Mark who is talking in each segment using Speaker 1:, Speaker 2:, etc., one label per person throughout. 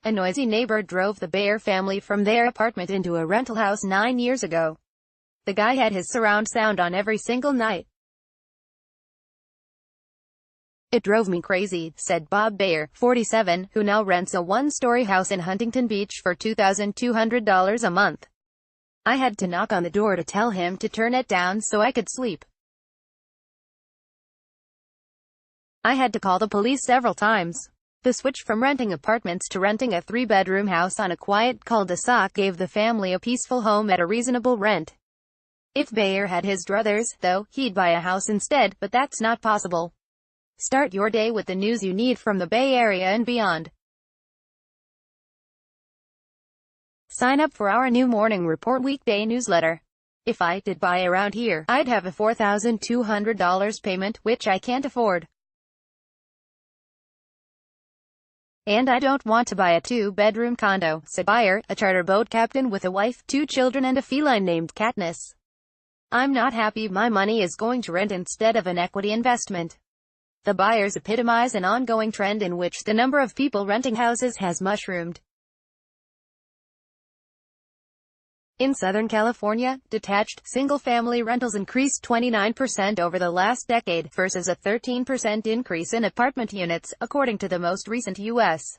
Speaker 1: A noisy neighbor drove the Bayer family from their apartment into a rental house 9 years ago. The guy had his surround sound on every single night. "It drove me crazy," said Bob Bayer, 47, who now rents a one-story house in Huntington Beach for $2,200 a month. "I had to knock on the door to tell him to turn it down so I could sleep. I had to call the police several times." The switch from renting apartments to renting a three-bedroom house on a quiet cul-de-sac gave the family a peaceful home at a reasonable rent. If Bayer had his druthers, though, he'd buy a house instead, but that's not possible. Start your day with the news you need from the Bay Area and beyond. Sign up for our new Morning Report weekday newsletter. If I did buy around here, I'd have a $4,200 payment, which I can't afford. And I don't want to buy a two-bedroom condo, said Bayer, a charter boat captain with a wife, 2 children and a feline named Katniss. "I'm not happy my money is going to rent instead of an equity investment." The buyers epitomize an ongoing trend in which the number of people renting houses has mushroomed. In Southern California, detached, single-family rentals increased 29% over the last decade, versus a 13% increase in apartment units, according to the most recent U.S.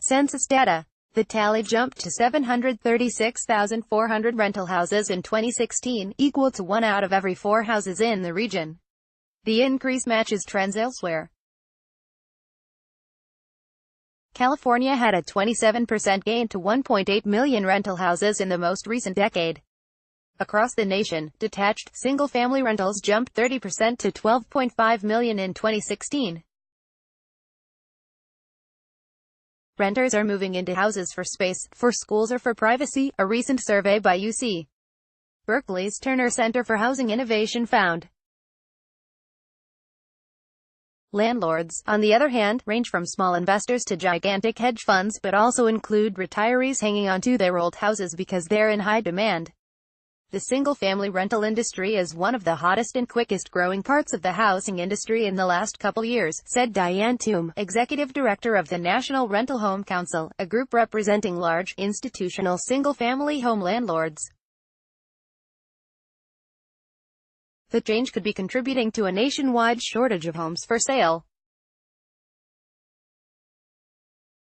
Speaker 1: Census data. The tally jumped to 736,400 rental houses in 2016, equal to 1 out of every 4 houses in the region. The increase matches trends elsewhere. California had a 27% gain to 1.8 million rental houses in the most recent decade. Across the nation, detached, single-family rentals jumped 30% to 12.5 million in 2016. Renters are moving into houses for space, for schools or for privacy, a recent survey by UC Berkeley's Turner Center for Housing Innovation found. Landlords, on the other hand, range from small investors to gigantic hedge funds, but also include retirees hanging on to their old houses because they're in high demand. The single-family rental industry is one of the hottest and quickest-growing parts of the housing industry in the last couple years, said Diane Toom, executive director of the National Rental Home Council, a group representing large, institutional single-family home landlords. The change could be contributing to a nationwide shortage of homes for sale.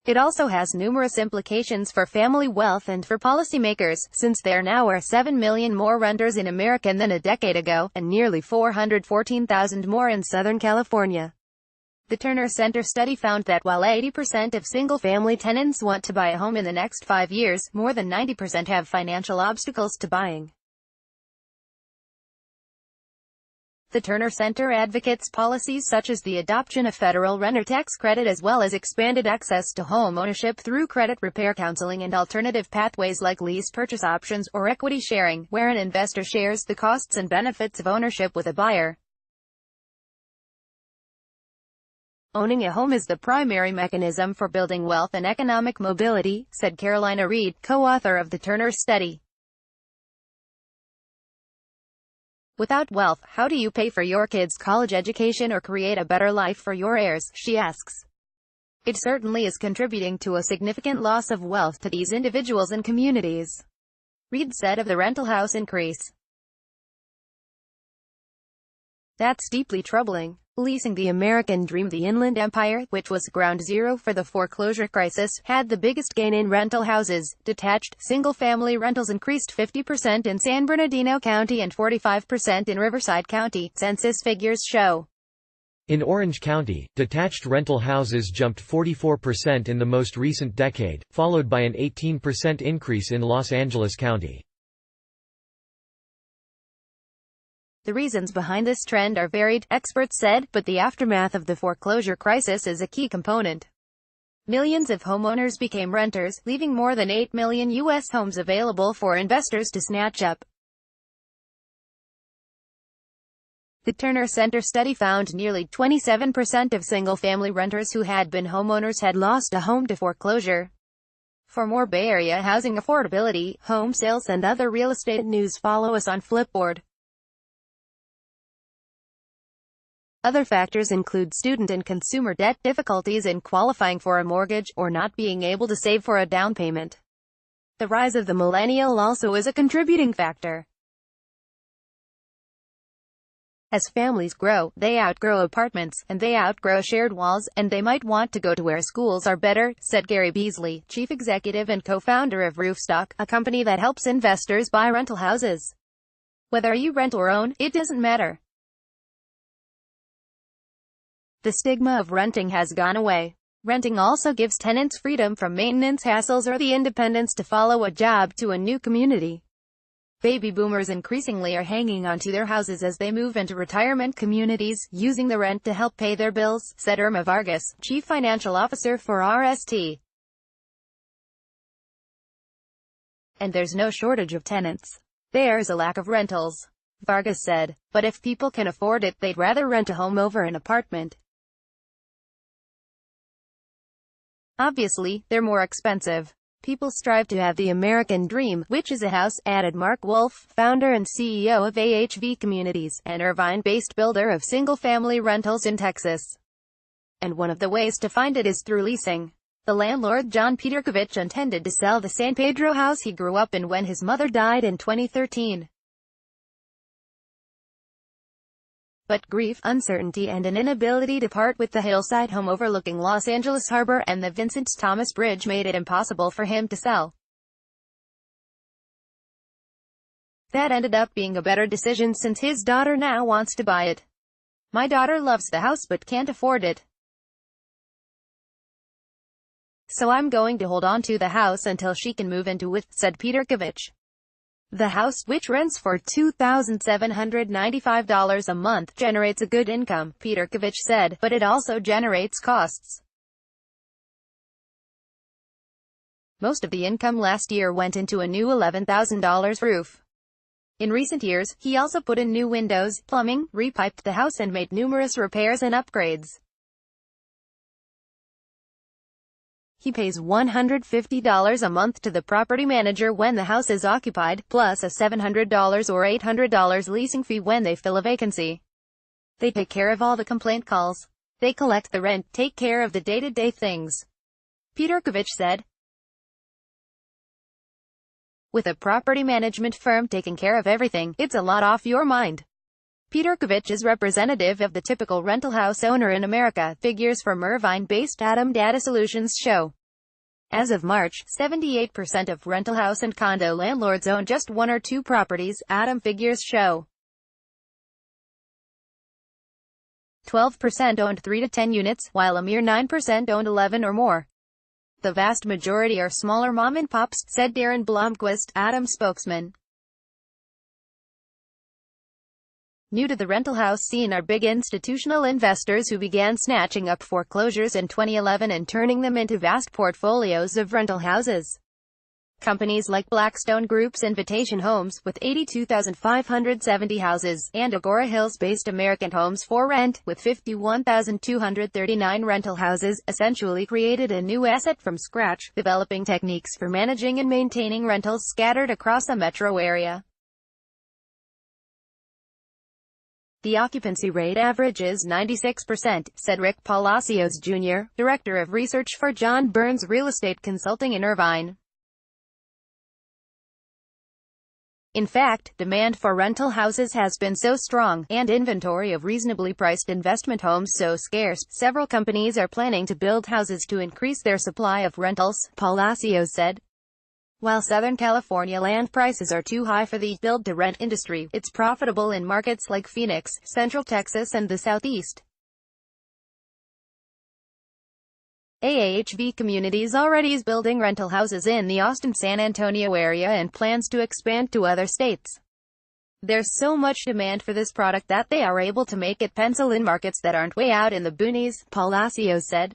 Speaker 1: It also has numerous implications for family wealth and for policymakers, since there now are 7 million more renters in America than a decade ago, and nearly 414,000 more in Southern California. The Turner Center study found that while 80% of single-family tenants want to buy a home in the next 5 years, more than 90% have financial obstacles to buying. The Turner Center advocates policies such as the adoption of federal renter tax credit as well as expanded access to home ownership through credit repair counseling and alternative pathways like lease purchase options or equity sharing, where an investor shares the costs and benefits of ownership with a buyer. Owning a home is the primary mechanism for building wealth and economic mobility, said Carolina Reed, co-author of the Turner study. Without wealth, how do you pay for your kids' college education or create a better life for your heirs, she asks. It certainly is contributing to a significant loss of wealth to these individuals and communities, Reed said of the rental house increase. That's deeply troubling. Leasing, the American dream. The Inland Empire, which was ground zero for the foreclosure crisis, had the biggest gain in rental houses. Detached, single-family rentals increased 50% in San Bernardino County and 45% in Riverside County, census figures show.
Speaker 2: In Orange County, detached rental houses jumped 44% in the most recent decade, followed by an 18% increase in Los Angeles County.
Speaker 1: The reasons behind this trend are varied, experts said, but the aftermath of the foreclosure crisis is a key component. Millions of homeowners became renters, leaving more than 8 million U.S. homes available for investors to snatch up. The Turner Center study found nearly 27% of single-family renters who had been homeowners had lost a home to foreclosure. For more Bay Area housing affordability, home sales and other real estate news, follow us on Flipboard. Other factors include student and consumer debt, difficulties in qualifying for a mortgage, or not being able to save for a down payment. The rise of the millennial also is a contributing factor. As families grow, they outgrow apartments, and they outgrow shared walls, and they might want to go to where schools are better, said Gary Beasley, chief executive and co-founder of Roofstock, a company that helps investors buy rental houses. Whether you rent or own, it doesn't matter. The stigma of renting has gone away. Renting also gives tenants freedom from maintenance hassles or the independence to follow a job to a new community. Baby boomers increasingly are hanging on to their houses as they move into retirement communities, using the rent to help pay their bills, said Irma Vargas, chief financial officer for RST. And there's no shortage of tenants. There's a lack of rentals, Vargas said, but if people can afford it, they'd rather rent a home over an apartment. Obviously, they're more expensive. People strive to have the American dream, which is a house, added Mark Wolf, founder and CEO of AHV Communities, an Irvine-based builder of single-family rentals in Texas. And one of the ways to find it is through leasing. The landlord John Peterkovich intended to sell the San Pedro house he grew up in when his mother died in 2013. But grief, uncertainty and an inability to part with the hillside home overlooking Los Angeles Harbor and the Vincent Thomas Bridge made it impossible for him to sell. That ended up being a better decision since his daughter now wants to buy it. My daughter loves the house but can't afford it. So I'm going to hold on to the house until she can move into it, said Peterkovich. The house, which rents for $2,795 a month, generates a good income, Peterkovich said, but it also generates costs. Most of the income last year went into a new $11,000 roof. In recent years, he also put in new windows, plumbing, repiped the house and made numerous repairs and upgrades. He pays $150 a month to the property manager when the house is occupied, plus a $700 or $800 leasing fee when they fill a vacancy. They take care of all the complaint calls. They collect the rent, take care of the day-to-day things, Peterkovich said. With a property management firm taking care of everything, it's a lot off your mind. Peterkovich is representative of the typical rental house owner in America, figures from Irvine-based Atom Data Solutions show. As of March, 78% of rental house and condo landlords own just one or two properties, Atom figures show. 12% owned 3 to 10 units, while a mere 9% owned 11 or more. The vast majority are smaller mom-and-pops, said Darren Blomquist, Atom spokesman. New to the rental house scene are big institutional investors who began snatching up foreclosures in 2011 and turning them into vast portfolios of rental houses. Companies like Blackstone Group's Invitation Homes, with 82,570 houses, and Agora Hills-based American Homes for Rent, with 51,239 rental houses, essentially created a new asset from scratch, developing techniques for managing and maintaining rentals scattered across the metro area. The occupancy rate averages 96%, said Rick Palacios Jr., Director of Research for John Burns Real Estate Consulting in Irvine. In fact, demand for rental houses has been so strong, and inventory of reasonably priced investment homes so scarce, several companies are planning to build houses to increase their supply of rentals, Palacios said. While Southern California land prices are too high for the build-to-rent industry, it's profitable in markets like Phoenix, Central Texas and the Southeast. AHV Communities already is building rental houses in the Austin-San Antonio area and plans to expand to other states. There's so much demand for this product that they are able to make it pencil in markets that aren't way out in the boonies, Palacios said.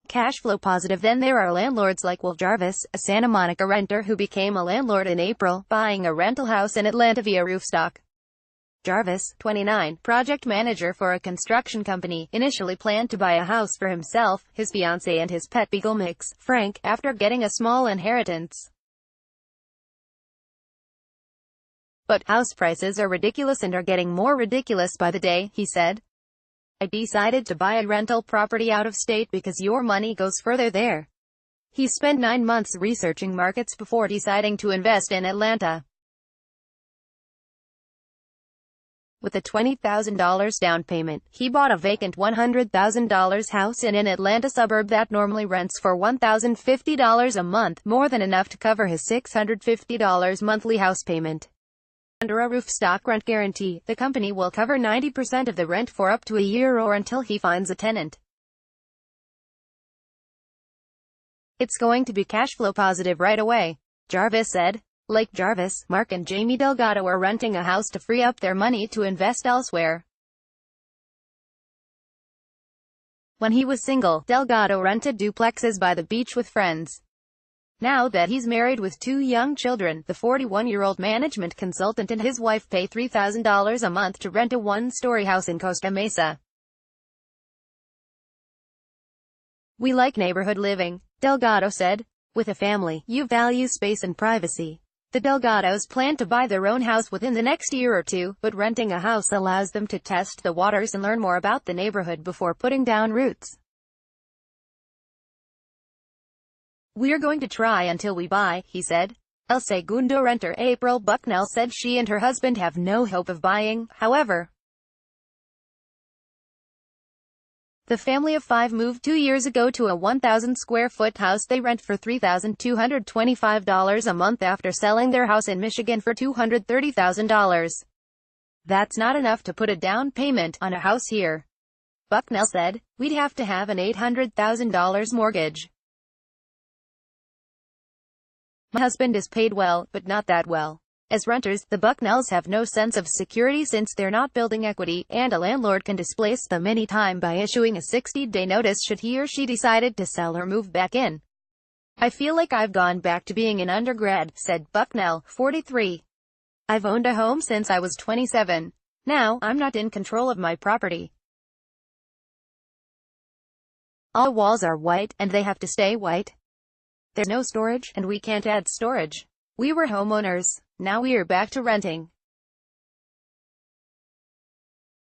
Speaker 1: Cash flow positive. Then there are landlords like Will Jarvis, a Santa Monica renter who became a landlord in April, buying a rental house in Atlanta via Roofstock. Jarvis, 29, project manager for a construction company, initially planned to buy a house for himself, his fiancée and his pet beagle mix, Frank, after getting a small inheritance. But house prices are ridiculous and are getting more ridiculous by the day, he said. I decided to buy a rental property out of state because your money goes further there. He spent 9 months researching markets before deciding to invest in Atlanta. With a $20,000 down payment, he bought a vacant $100,000 house in an Atlanta suburb that normally rents for $1,050 a month, more than enough to cover his $650 monthly house payment. Under a roof stock rent guarantee, the company will cover 90% of the rent for up to a year or until he finds a tenant. It's going to be cash flow positive right away, Jarvis said. Like Jarvis, Mark and Jamie Delgado are renting a house to free up their money to invest elsewhere. When he was single, Delgado rented duplexes by the beach with friends. Now that he's married with 2 young children, the 41-year-old management consultant and his wife pay $3,000 a month to rent a 1-story house in Costa Mesa. We like neighborhood living, Delgado said. With a family, you value space and privacy. The Delgados plan to buy their own house within the next year or two, but renting a house allows them to test the waters and learn more about the neighborhood before putting down roots. We're going to try until we buy, he said. El Segundo renter April Bucknell said she and her husband have no hope of buying, however. The family of 5 moved 2 years ago to a 1,000-square-foot house they rent for $3,225 a month after selling their house in Michigan for $230,000. That's not enough to put a down payment on a house here, Bucknell said. We'd have to have an $800,000 mortgage. My husband is paid well, but not that well. As renters, the Bucknells have no sense of security since they're not building equity, and a landlord can displace them anytime by issuing a 60-day notice should he or she decided to sell or move back in. I feel like I've gone back to being an undergrad, said Bucknell, 43. I've owned a home since I was 27. Now, I'm not in control of my property. All walls are white, and they have to stay white. There's no storage, and we can't add storage. We were homeowners. Now we're back to renting.